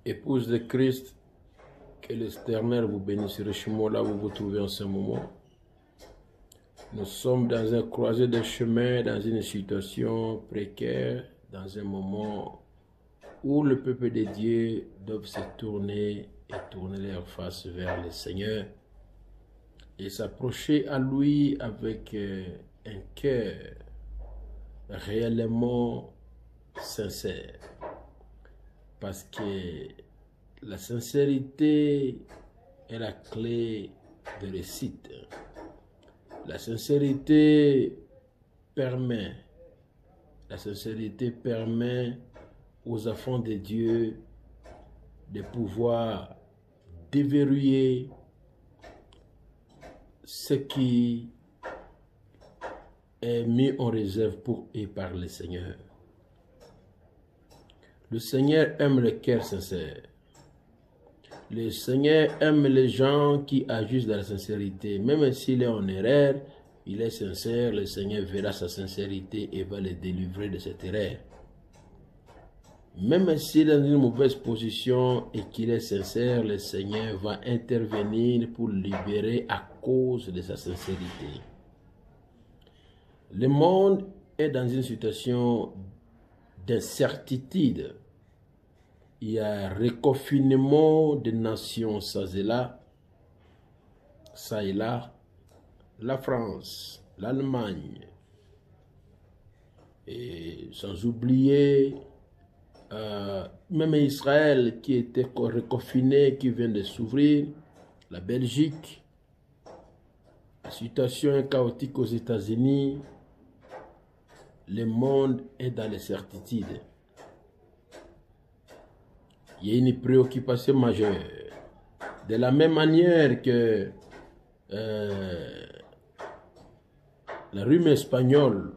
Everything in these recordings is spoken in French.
Épouse de Christ, que l'Éternel vous bénisse richement là où vous vous trouvez en ce moment. Nous sommes dans un croisé de chemin, dans une situation précaire, dans un moment où le peuple de Dieu doit se tourner et tourner leur face vers le Seigneur et s'approcher à lui avec un cœur réellement sincère. Parce que la sincérité est la clé de réussite. La sincérité permet aux enfants de Dieu de pouvoir déverrouiller ce qui est mis en réserve pour eux par le Seigneur. Le Seigneur aime le cœur sincère. Le Seigneur aime les gens qui agissent dans la sincérité. Même s'il est en erreur, il est sincère, le Seigneur verra sa sincérité et va le délivrer de cette erreur. Même s'il est dans une mauvaise position et qu'il est sincère, le Seigneur va intervenir pour le libérer à cause de sa sincérité. Le monde est dans une situation d'incertitude. Il y a un reconfinement des nations, ça et là, la France, l'Allemagne, et sans oublier même Israël qui était reconfiné, qui vient de s'ouvrir, la Belgique, la situation est chaotique aux États-Unis, le monde est dans l'incertitude. Il y a une préoccupation majeure. De la même manière que la rhume espagnole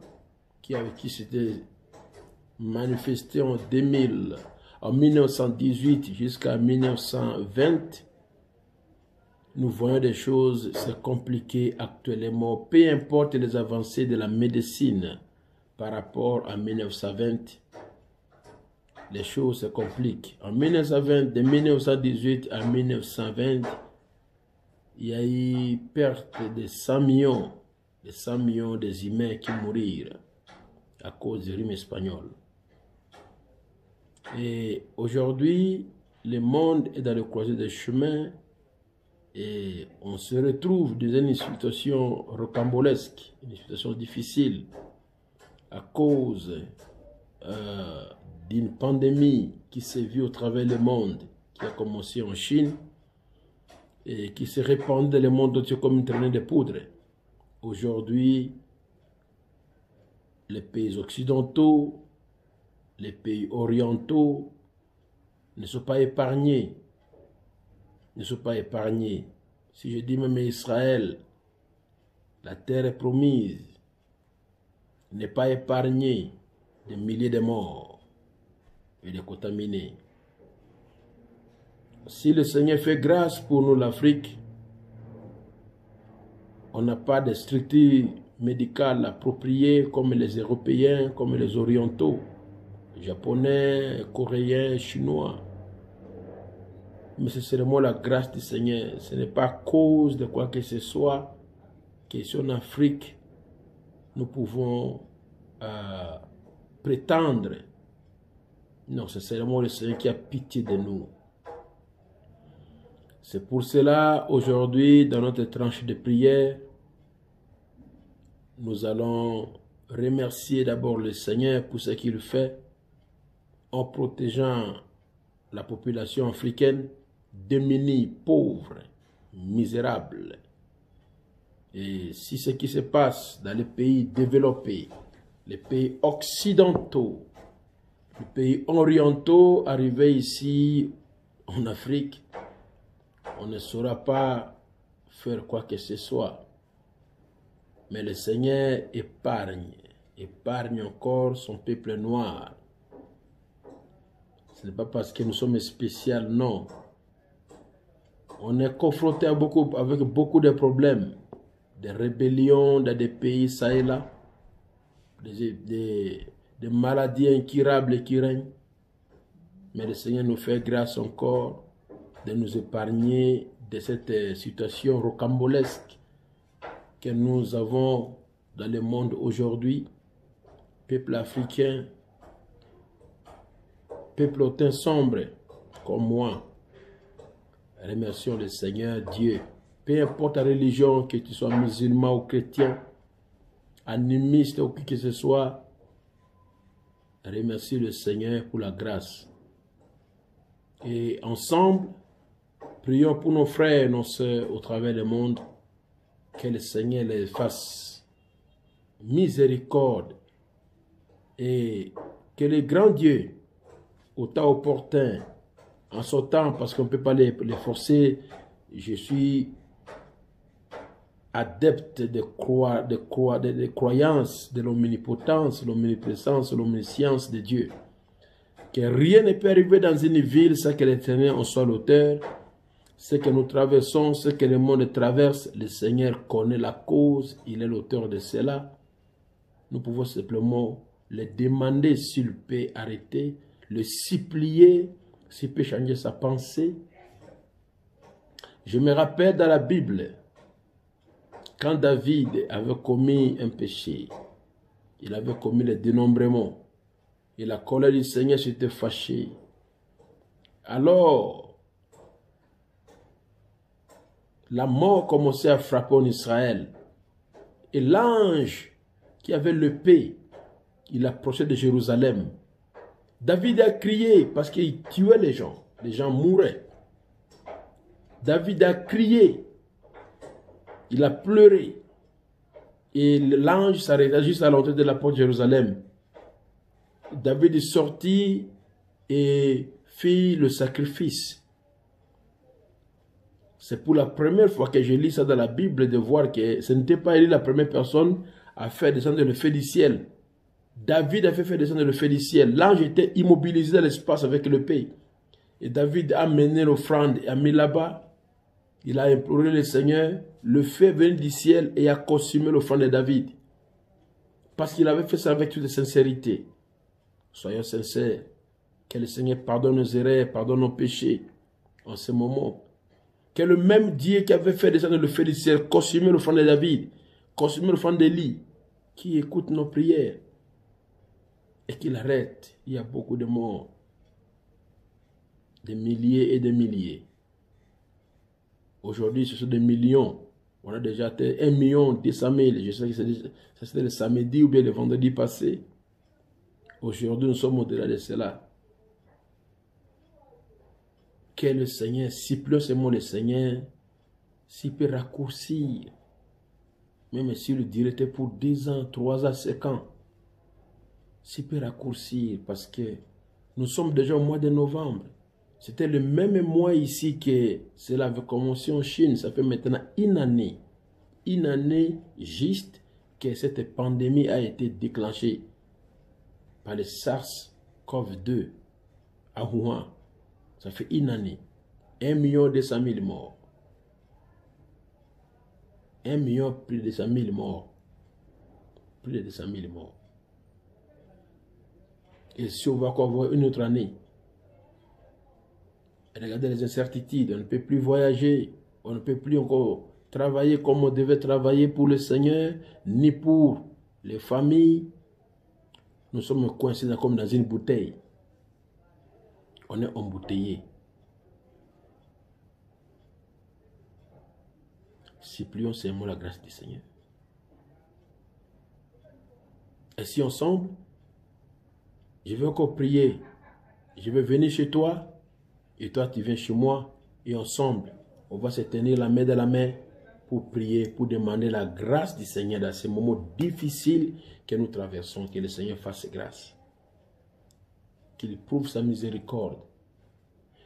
qui s'était manifestée en 1918 jusqu'à 1920, nous voyons des choses se compliquer actuellement. Peu importe les avancées de la médecine par rapport à 1920, les choses se compliquent. En 1920, de 1918 à 1920, il y a eu perte de 100 millions des humains qui mourirent à cause du rhume espagnol. Et aujourd'hui, le monde est dans le croisé des chemins et on se retrouve dans une situation rocambolesque, une situation difficile à cause d'une pandémie qui s'est vue au travers du monde, qui a commencé en Chine et qui s'est répandue dans le monde entier comme une traînée de poudre. Aujourd'hui, les pays occidentaux, les pays orientaux ne sont pas épargnés. Si je dis même Israël, la terre est promise, n'est pas épargnée de milliers de morts et de contaminés. Si le Seigneur fait grâce pour nous, l'Afrique, on n'a pas de structure médicale appropriée comme les Européens, comme les Orientaux, les Japonais, Coréens, Chinois. Mais c'est seulement la grâce du Seigneur. Ce n'est pas à cause de quoi que ce soit que si en Afrique, nous pouvons prétendre. Non, c'est seulement le Seigneur qui a pitié de nous. C'est pour cela, aujourd'hui, dans notre tranche de prière, nous allons remercier d'abord le Seigneur pour ce qu'il fait en protégeant la population africaine démunie, pauvre, misérable. Et si ce qui se passe dans les pays développés, les pays occidentaux, les pays orientaux arrivés ici en Afrique, on ne saura pas faire quoi que ce soit. Mais le Seigneur épargne encore son peuple noir. Ce n'est pas parce que nous sommes spéciaux, non. On est confronté avec beaucoup de problèmes, des rébellions dans des pays, ça et là, des maladies incurables qui règnent. Mais le Seigneur nous fait grâce encore de nous épargner de cette situation rocambolesque que nous avons dans le monde aujourd'hui. Peuple africain, peuple au teint sombre comme moi, remercions le Seigneur Dieu. Peu importe la religion, que tu sois musulman ou chrétien, animiste ou qui que ce soit, remercie le Seigneur pour la grâce. Et ensemble, prions pour nos frères et nos sœurs au travers du monde, que le Seigneur les fasse miséricorde et que le grand Dieu, au temps opportun, en son temps, parce qu'on ne peut pas les forcer, je suis adepte de croyances de l'omnipotence, l'omniprésence, l'omniscience de Dieu. Que rien ne peut arriver dans une ville sans que l'Éternel en soit l'auteur. Ce que nous traversons, ce que le monde traverse, le Seigneur connaît la cause, il est l'auteur de cela. Nous pouvons simplement le demander s'il peut arrêter, le supplier, s'il peut changer sa pensée. Je me rappelle dans la Bible, quand David avait commis un péché, il avait commis le dénombrement, et la colère du Seigneur s'était fâchée. Alors, la mort commençait à frapper en Israël. Et l'ange qui avait l'épée, il approchait de Jérusalem. David a crié parce qu'il tuait les gens mouraient. David a crié, il a pleuré. Et l'ange s'arrêta juste à l'entrée de la porte de Jérusalem. David est sorti et fit le sacrifice. C'est pour la première fois que je lis ça dans la Bible de voir que ce n'était pas la première personne à faire descendre le feu du ciel. David a fait descendre le feu du ciel. L'ange était immobilisé dans l'espace avec l'épée. Et David a mené l'offrande et a mis là-bas. Il a imploré le Seigneur. Le feu est venu du ciel et a consumé l'offrande de David. Parce qu'il avait fait ça avec toute sincérité. Soyons sincères. Que le Seigneur pardonne nos erreurs, pardonne nos péchés en ce moment. Que le même Dieu qui avait fait descendre le feu du ciel, consumer l'offrande de David, consumer l'offrande d'Élie, qui écoute nos prières et qu'il arrête. Il y a beaucoup de morts, des milliers et des milliers. Aujourd'hui, ce sont des millions. On a déjà atteint 1 200 000. Je sais que c'était le samedi ou bien le vendredi passé. Aujourd'hui, nous sommes au-delà de cela. Que le Seigneur, supplions seulement le Seigneur, s'il peut raccourcir, même s'il le dirait pour 10 ans, 3 ans, 5 ans, s'il peut raccourcir, parce que nous sommes déjà au mois de novembre. C'était le même mois ici que cela avait commencé en Chine. Ça fait maintenant une année juste que cette pandémie a été déclenchée par le SARS-CoV-2 à Wuhan. Ça fait une année. 1 200 000 morts. 1 million plus de 200 000 morts. Plus de 200 000 morts. Et si on va encore voir une autre année, regardez les incertitudes, on ne peut plus voyager, on ne peut plus encore travailler comme on devait travailler pour le Seigneur, ni pour les familles. Nous sommes coincés comme dans une bouteille. On est embouteillé. Supplions seulement la grâce du Seigneur. Et si ensemble, je vais encore prier. Je vais venir chez toi. Et toi, tu viens chez moi. Et ensemble, on va se tenir la main dans la main pour prier, pour demander la grâce du Seigneur dans ces moments difficiles que nous traversons. Que le Seigneur fasse grâce. Qu'il prouve sa miséricorde.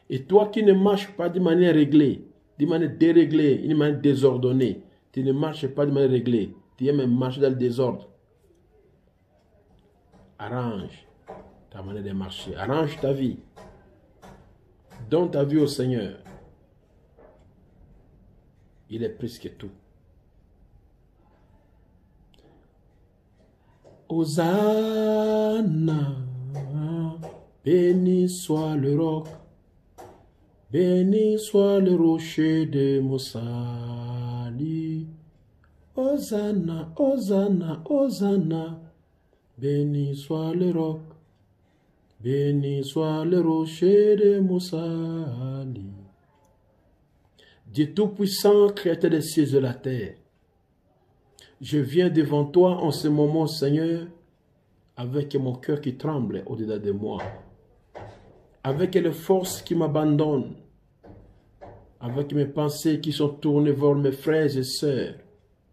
Et toi qui ne marches pas de manière réglée, de manière déréglée, de manière désordonnée, tu ne marches pas de manière réglée, tu aimes marcher dans le désordre. Arrange ta manière de marcher, arrange ta vie. Donne ta vie au Seigneur. Il est plus que tout. Hosanna. Béni soit le roc, béni soit le rocher de mon salut. Hosanna, Hosanna, Hosanna. Béni soit le roc, béni soit le rocher de mon salut. Dieu Tout-Puissant, Créateur des cieux et de la terre, je viens devant toi en ce moment, Seigneur, avec mon cœur qui tremble au-dedans de moi, avec les forces qui m'abandonnent, avec mes pensées qui sont tournées vers mes frères et sœurs,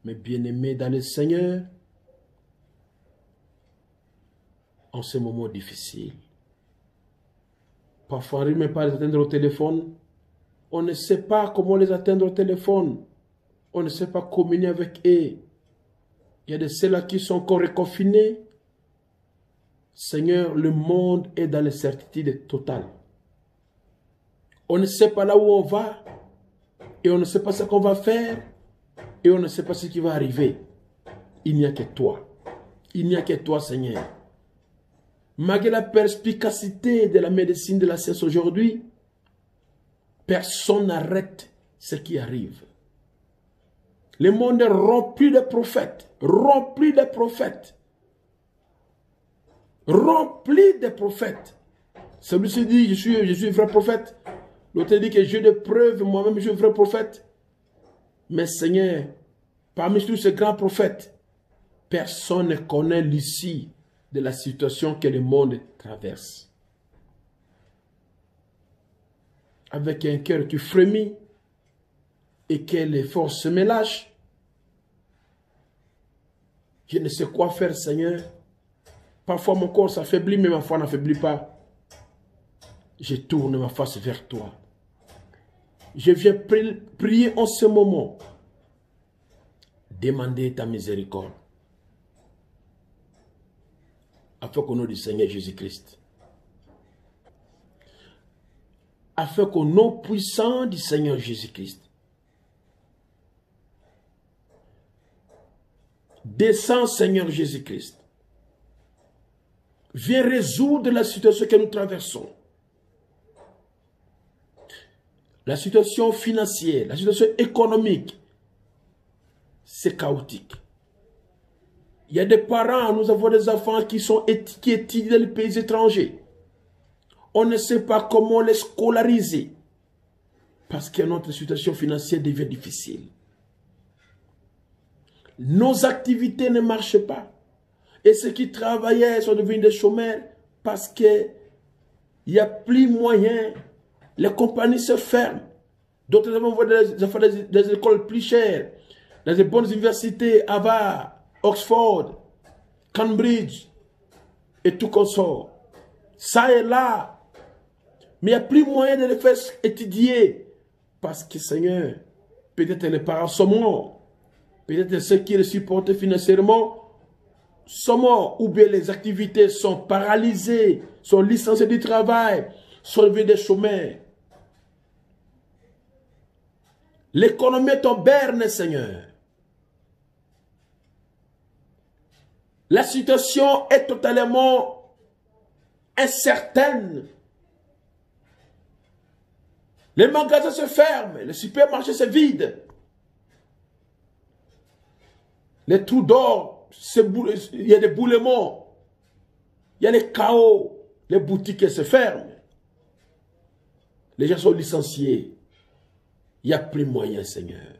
mes bien-aimés dans le Seigneur, en ce moment difficile. Parfois, on n'arrive même pas à les atteindre au téléphone. On ne sait pas comment les atteindre au téléphone. On ne sait pas communier avec eux. Il y a de ceux-là qui sont encore reconfinés. Seigneur, le monde est dans l'incertitude totale. On ne sait pas là où on va. Et on ne sait pas ce qu'on va faire. Et on ne sait pas ce qui va arriver. Il n'y a que toi. Il n'y a que toi, Seigneur. Malgré la perspicacité de la médecine, de la science aujourd'hui, personne n'arrête ce qui arrive. Le monde est rempli de prophètes. Rempli de prophètes. Rempli de prophètes. Celui-ci dit, je suis vrai prophète. L'autre dit que j'ai des preuves, moi-même je suis vrai prophète. Mais Seigneur, parmi tous ces grands prophètes, personne ne connaît l'issue de la situation que le monde traverse. Avec un cœur qui frémit et que les forces me lâchent, je ne sais quoi faire, Seigneur. Parfois mon corps s'affaiblit, mais ma foi n'affaiblit pas. Je tourne ma face vers toi. Je viens prier en ce moment. Demander ta miséricorde. Afin qu'au nom du Seigneur Jésus-Christ. Afin qu'au nom puissant du Seigneur Jésus-Christ. Descends, Seigneur Jésus-Christ. Viens résoudre la situation que nous traversons. La situation financière, la situation économique, c'est chaotique. Il y a des parents, nous avons des enfants qui étudient dans les pays étrangers. On ne sait pas comment les scolariser. Parce que notre situation financière devient difficile. Nos activités ne marchent pas. Et ceux qui travaillaient sont devenus des chômeurs parce qu'il n'y a plus moyen. Les compagnies se ferment. D'autres envoient des écoles plus chères, dans des bonnes universités, Harvard, Oxford, Cambridge et tout consort. Ça est là. Mais il n'y a plus moyen de les faire étudier. Parce que, Seigneur, peut-être les parents sont morts. Peut-être ceux qui les supportent financièrement sont morts. Ou bien les activités sont paralysées, sont licenciés du travail, sont devenus des chômeurs. L'économie est en berne, Seigneur. La situation est totalement incertaine. Les magasins se ferment, les supermarchés se vident. Les trous d'or, il y a des boulements. Il y a les chaos. Les boutiques se ferment. Les gens sont licenciés. Il n'y a plus moyen, Seigneur.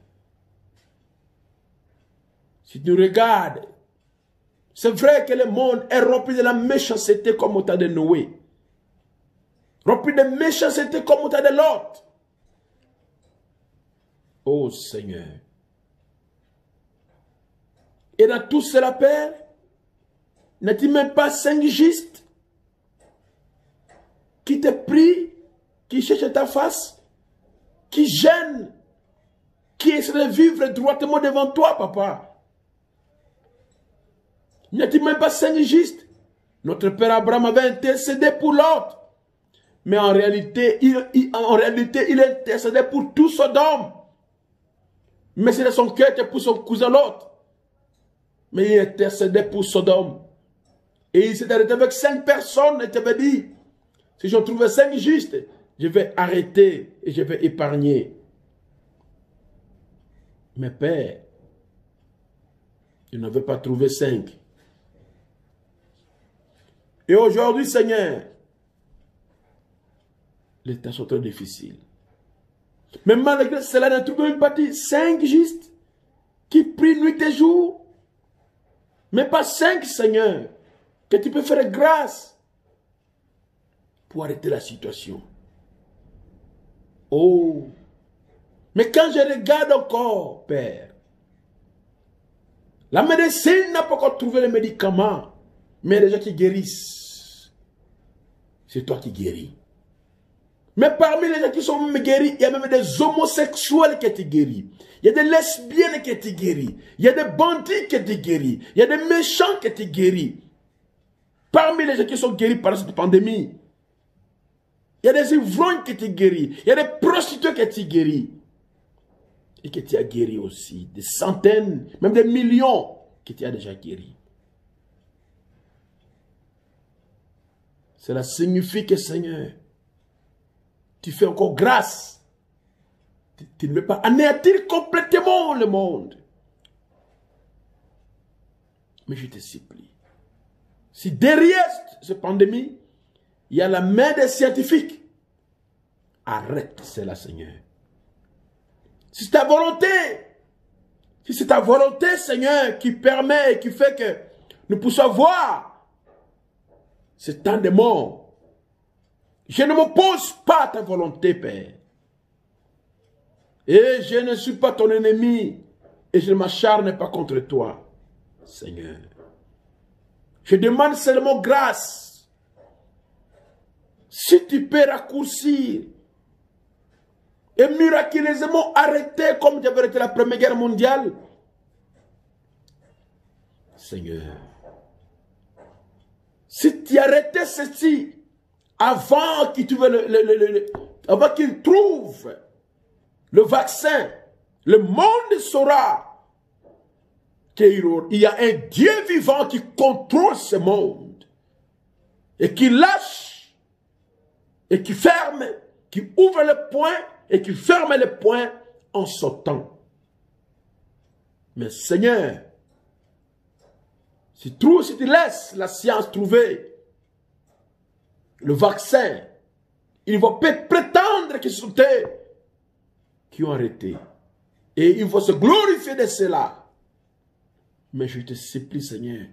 Si tu regardes, c'est vrai que le monde est rempli de la méchanceté comme au temps de Noé. Rempli de méchanceté comme au temps de Lot. Oh Seigneur. Et dans tout cela, Père, n'as-tu même pas 5 justes qui te prient, qui cherchent ta face, qui gênent, qui essaient de vivre droitement devant toi, Papa? N'as-tu même pas 5 justes? Notre Père Abraham avait intercédé pour l'autre. Mais en réalité, il intercédait pour tout Sodome. Mais c'est son cœur qui pour son cousin l'autre. Mais il intercédait pour Sodome. Et il s'est arrêté avec 5 personnes et t'avait dit, Si j'en trouvais 5 justes, je vais arrêter et je vais épargner. Mais Père, je n'avais pas trouvé 5. Et aujourd'hui, Seigneur, les tâches sont très difficiles. Mais malgré cela, n'a trouvé même pas dit 5 justes qui prient nuit et jour. Mais pas 5, Seigneur, que tu peux faire grâce pour arrêter la situation. Oh! Mais quand je regarde encore, Père, la médecine n'a pas encore trouvé les médicaments, mais les gens qui guérissent, c'est toi qui guéris. Mais parmi les gens qui sont même guéris, il y a même des homosexuels qui te guéris. Il y a des lesbiennes qui te guéris. Il y a des bandits qui te guéris. Il y a des méchants qui te guéris. Parmi les gens qui sont guéris par cette pandémie, il y a des ivrognes qui te guéris. Il y a des prostituées qui te guéris. Et qui t'as guéri aussi. Des centaines, même des millions qui t'as déjà guéri. Cela signifie que, Seigneur, tu fais encore grâce. Tu ne veux pas anéantir complètement le monde. Mais je te supplie. Si derrière cette pandémie, il y a la main des scientifiques, arrête cela, Seigneur. Si c'est ta volonté, si c'est ta volonté, Seigneur, qui permet et qui fait que nous puissions voir ce temps de mort, je ne m'oppose pas à ta volonté, Père. Et je ne suis pas ton ennemi et je ne m'acharne pas contre toi, Seigneur. Je demande seulement grâce. Si tu peux raccourcir et miraculeusement arrêter comme j'avais arrêté la Première Guerre mondiale, Seigneur, si tu arrêtais ceci avant qu'il trouve avant qu'il trouve le vaccin, le monde saura qu'il y a un Dieu vivant qui contrôle ce monde et qui lâche et qui ferme, qui ouvre le point et qui ferme le point en sautant. Mais Seigneur, si tu laisses la science trouver le vaccin, il va prétendre que ce sont eux qui ont arrêté. Et il faut se glorifier de cela. Mais je te supplie, Seigneur,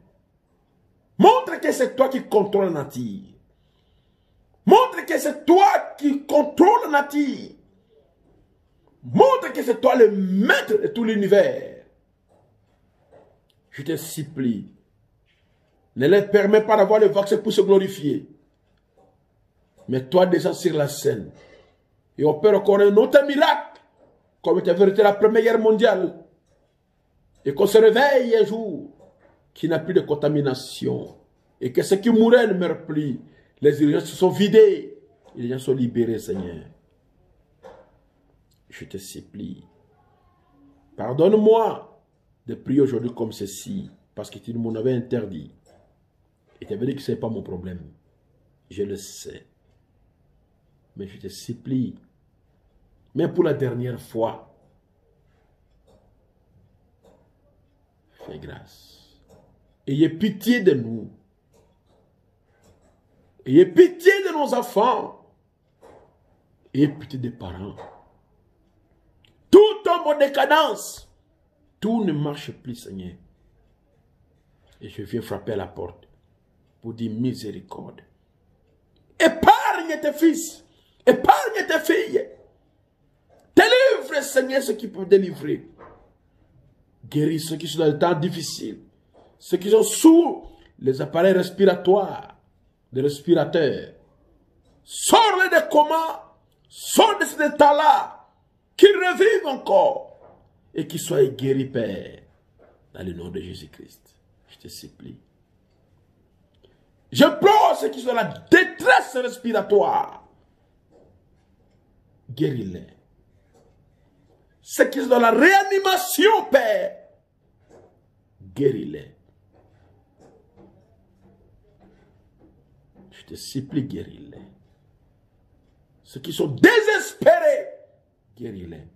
montre que c'est toi qui contrôles la nature. Montre que c'est toi qui contrôles la nature. Montre que c'est toi le maître de tout l'univers. Je te supplie, ne leur permets pas d'avoir le vaccin pour se glorifier. Mais toi déjà sur la scène. Et on peut encore un autre miracle, comme tu as vérité la Première Guerre mondiale. Et qu'on se réveille un jour, qu'il n'y a plus de contamination. Et que ceux qui mouraient ne meurent plus. Les urgences se sont vidées. Et les gens sont libérés, Seigneur. Je te supplie. Pardonne-moi de prier aujourd'hui comme ceci. Parce que tu m'en avais interdit. Et tu avais dit que ce n'est pas mon problème. Je le sais. Mais je te supplie. Mais pour la dernière fois. Fais grâce. Ayez pitié de nous. Ayez pitié de nos enfants. Ayez pitié des parents. Tout tombe en décadence. Tout ne marche plus, Seigneur. Et je viens frapper à la porte pour dire miséricorde. Épargne tes fils. Épargne tes filles. Délivre, Seigneur, ceux qui peuvent délivrer. Guéris ceux qui sont dans le temps difficile. Ceux qui sont sous les appareils respiratoires, des respirateurs. Sors-les de coma. Sors de cet état-là. Qu'ils revivent encore. Et qu'ils soient guéris, Père. Dans le nom de Jésus-Christ. Je te supplie. Je plore ceux qui sont dans la détresse respiratoire. Guéris-les. Ceux qui sont dans la réanimation, Père. Guéris-les. Je te supplie, guéris-les. Ceux qui sont désespérés, guéris-les.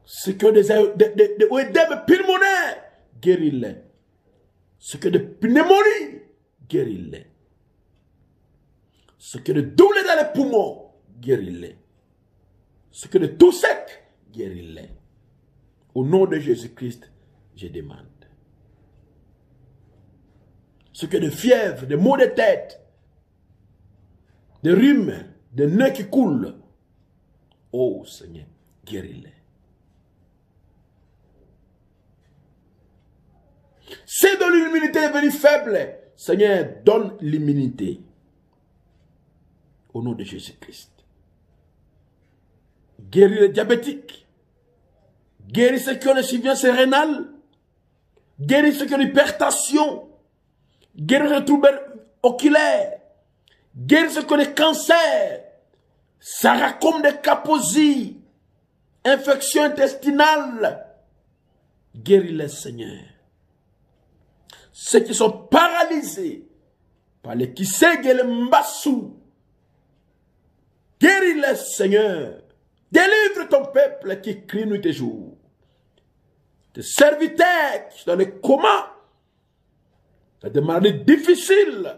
Ceux qui ont des œdèmes pulmonaires, guéris-les. Ceux qui ont des pneumonies, guéris-les. Ceux qui ont des douleurs dans les poumons, guéris-les. Ceux qui ont des toux secs, guéris-les. Au nom de Jésus-Christ, je demande. Ceux qui ont des fièvres, des maux de tête, des rhumes, des nez qui coulent, oh Seigneur, guéris-les. Si de l'immunité est venue faible, Seigneur, donne l'immunité. Au nom de Jésus-Christ. Guéris les diabétiques. Guéris ceux qui ont l'insuffisance rénale. Guéris ceux qui ont l'hypertension. Guéris les troubles oculaires. Guéris ceux qui ont des cancers. Sarcome de Kaposi. Infection intestinale. Guéris-les, Seigneur. Ceux qui sont paralysés par les Kiseg et les Mbassou. Guéris-les, Seigneur. Délivre ton peuple qui crie nuit et jour. Tes serviteurs qui sont dans les comas, dans des maladies difficiles,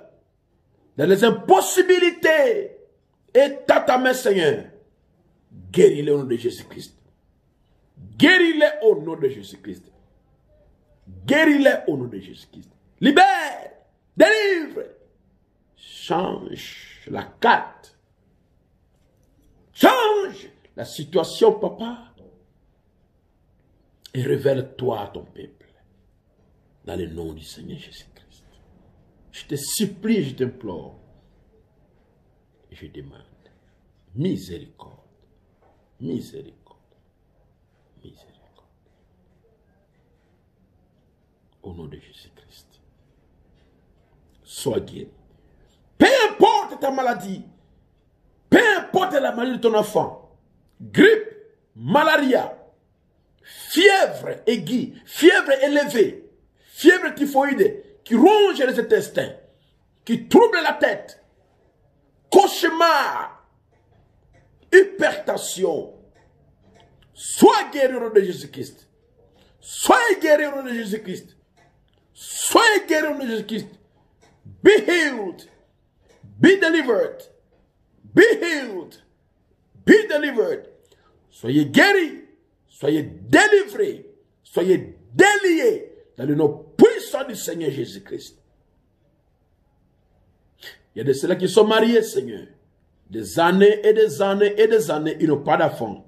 dans les impossibilités. Et ta main, Seigneur. Guéris-les au nom de Jésus-Christ. Guéris-les au nom de Jésus-Christ. Guéris-les au nom de Jésus-Christ. Libère, délivre, change la carte. Change la situation, papa. Et révèle-toi à ton peuple. Dans le nom du Seigneur Jésus-Christ. Je te supplie, je t'implore. Et je demande. Miséricorde. Miséricorde. Miséricorde. Au nom de Jésus-Christ. Sois guéri. Peu importe ta maladie. Peu importe la maladie de ton enfant. Grippe, malaria, fièvre aiguë, fièvre élevée, fièvre typhoïde qui ronge les intestins, qui trouble la tête, cauchemar, hypertension. Sois guéri au nom de Jésus-Christ. Soyez guéri au nom de Jésus-Christ. Soyez guéri au nom de Jésus-Christ. Be healed. Be delivered. Be healed. Be delivered. Soyez guéris. Soyez délivrés. Soyez déliés dans le nom puissant du Seigneur Jésus-Christ. Il y a de ceux-là qui sont mariés, Seigneur. Des années et des années et des années, ils n'ont pas d'enfants.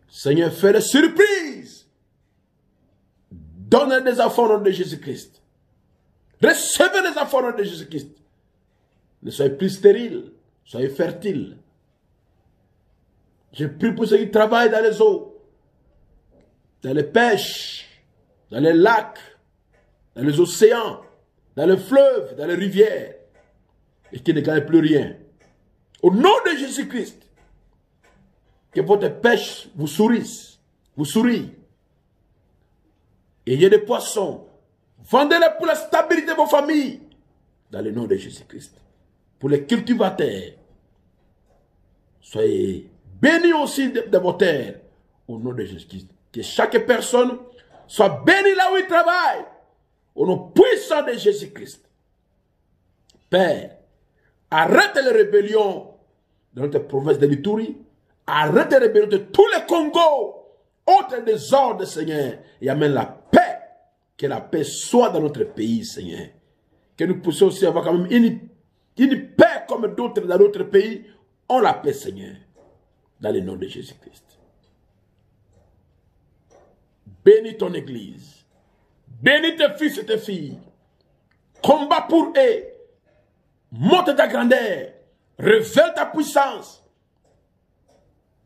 Seigneur, fais des surprises. Donne des enfants au nom de Jésus-Christ. Recevez des enfants au nom de Jésus-Christ. Ne soyez plus stériles. Soyez fertiles. Je prie pour ceux qui travaillent dans les eaux, dans les pêches, dans les lacs, dans les océans, dans les fleuves, dans les rivières, et qui ne gagnent plus rien. Au nom de Jésus-Christ, que votre pêche vous sourie. Ayez des poissons. Vendez-les pour la stabilité de vos familles. Dans le nom de Jésus-Christ. Pour les cultivateurs. Soyez bénis aussi de vos terres. Au nom de Jésus-Christ. Que chaque personne soit bénie là où il travaille. Au nom puissant de Jésus-Christ. Père, arrête les rébellions dans notre province de l'Ituri. Arrête les rébellions de tous les Congos. Ôte des ordres, Seigneur. Et amène la paix. Que la paix soit dans notre pays, Seigneur. Que nous puissions aussi avoir quand même une paix comme d'autres dans d'autres pays. On la paix, Seigneur. Dans le nom de Jésus-Christ. Bénis ton église. Bénis tes fils et tes filles. Combat pour eux. Monte ta grandeur. Révèle ta puissance.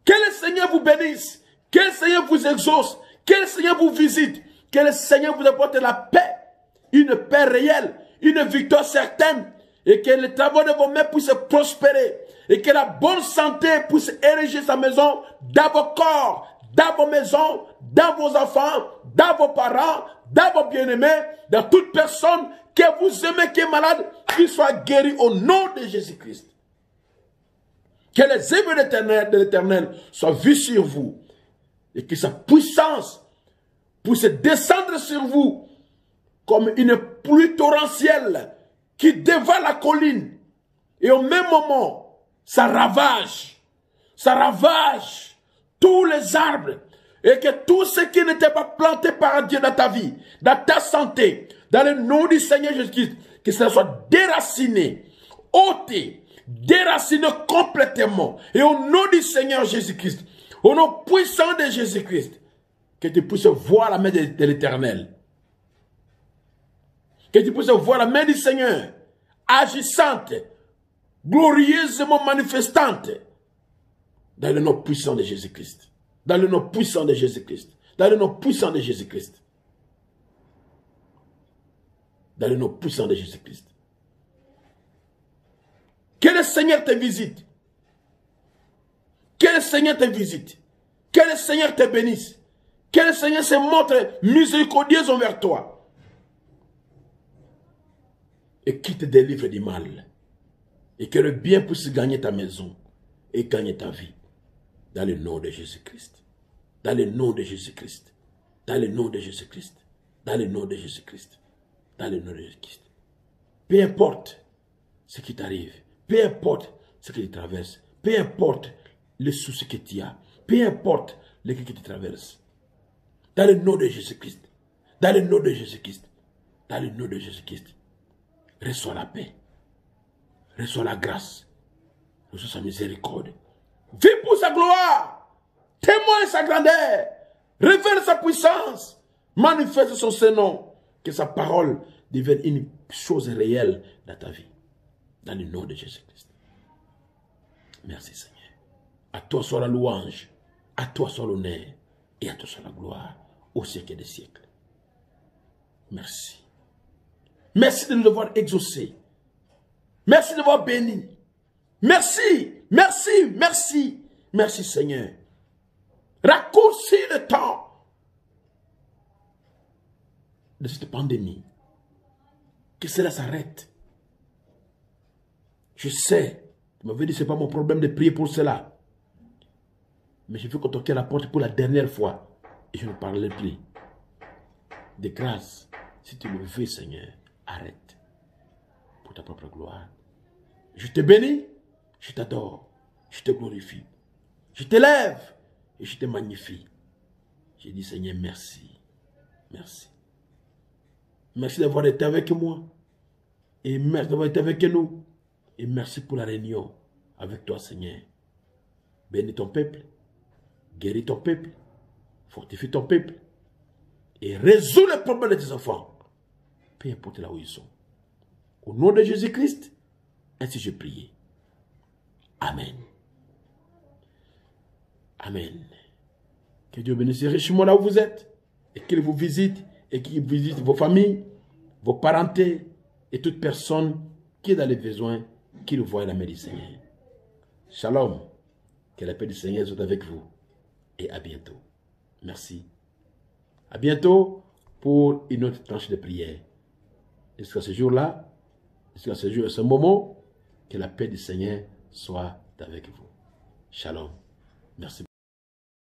Que le Seigneur vous bénisse. Que le Seigneur vous exauce. Que le Seigneur vous visite. Que le Seigneur vous apporte la paix. Une paix réelle. Une victoire certaine. Et que les travaux de vos mains puissent prospérer. Et que la bonne santé puisse ériger sa maison dans vos corps, dans vos maisons, dans vos enfants, dans vos parents, dans vos bien-aimés, dans toute personne que vous aimez qui est malade, qu'il soit guéri au nom de Jésus-Christ. Que les œuvres de l'Éternel soient vues sur vous. Et que sa puissance puisse descendre sur vous comme une pluie torrentielle qui dévale la colline. Et au même moment, ça ravage tous les arbres. Et que tout ce qui n'était pas planté par Dieu dans ta vie, dans ta santé, dans le nom du Seigneur Jésus-Christ, que ça soit déraciné, ôté, déraciné complètement. Et au nom du Seigneur Jésus-Christ, au nom puissant de Jésus-Christ, que tu puisses voir la main de l'Éternel. Que tu puisses voir la main du Seigneur, agissante, glorieusement manifestante, dans le nom puissant de Jésus-Christ. Dans le nom puissant de Jésus-Christ. Dans le nom puissant de Jésus-Christ. Dans le nom puissant de Jésus-Christ. Que le Seigneur te visite. Que le Seigneur te visite. Que le Seigneur te bénisse. Que le Seigneur se montre miséricordieux envers toi. Et qu'il te délivre du mal. Et que le bien puisse gagner ta maison. Et gagner ta vie. Dans le nom de Jésus-Christ. Dans le nom de Jésus-Christ. Dans le nom de Jésus-Christ. Dans le nom de Jésus-Christ. Dans le nom de Jésus-Christ. Peu importe ce qui t'arrive. Peu importe ce que tu traverses. Peu importe les soucis que tu as. Peu importe les que tu traverses. Dans le nom de Jésus-Christ. Dans le nom de Jésus-Christ. Dans le nom de Jésus-Christ. Reçois la paix. Reçois la grâce. Reçois sa miséricorde. Vis pour sa gloire. Témoigne sa grandeur. Révèle sa puissance. Manifeste son nom. Que sa parole devienne une chose réelle dans ta vie. Dans le nom de Jésus-Christ. Merci Seigneur. À toi soit la louange. À toi soit l'honneur. Et à toi soit la gloire. Au siècle des siècles. Merci. Merci de nous avoir exaucés. Merci de nous avoir bénis. Merci. Merci. Merci. Merci Seigneur. Raccourcis le temps de cette pandémie. Que cela s'arrête. Je sais. Tu m'avais dit que ce n'est pas mon problème de prier pour cela. Mais je veux qu'on toque à la porte pour la dernière fois. Et je ne parlerai plus. De grâce, si tu le veux, Seigneur, arrête. Pour ta propre gloire. Je te bénis, je t'adore, je te glorifie. Je t'élève et je te magnifie. Je dis, Seigneur, merci. Merci. Merci d'avoir été avec moi. Et merci d'avoir été avec nous. Et merci pour la réunion avec toi, Seigneur. Bénis ton peuple. Guéris ton peuple. Fortifie ton peuple. Et résous les problèmes de tes enfants. Peu importe là où ils sont. Au nom de Jésus-Christ, ainsi je prie. Amen. Amen. Que Dieu bénisse richement là où vous êtes. Et qu'il vous visite. Et qu'il visite vos familles, vos parentés. Et toute personne qui est dans les besoins, qu'il voie la main du Seigneur. Shalom. Que la paix du Seigneur soit avec vous. Et à bientôt. Merci. À bientôt pour une autre tranche de prière. Jusqu'à ce jour-là, jusqu'à ce moment, que la paix du Seigneur soit avec vous. Shalom. Merci beaucoup.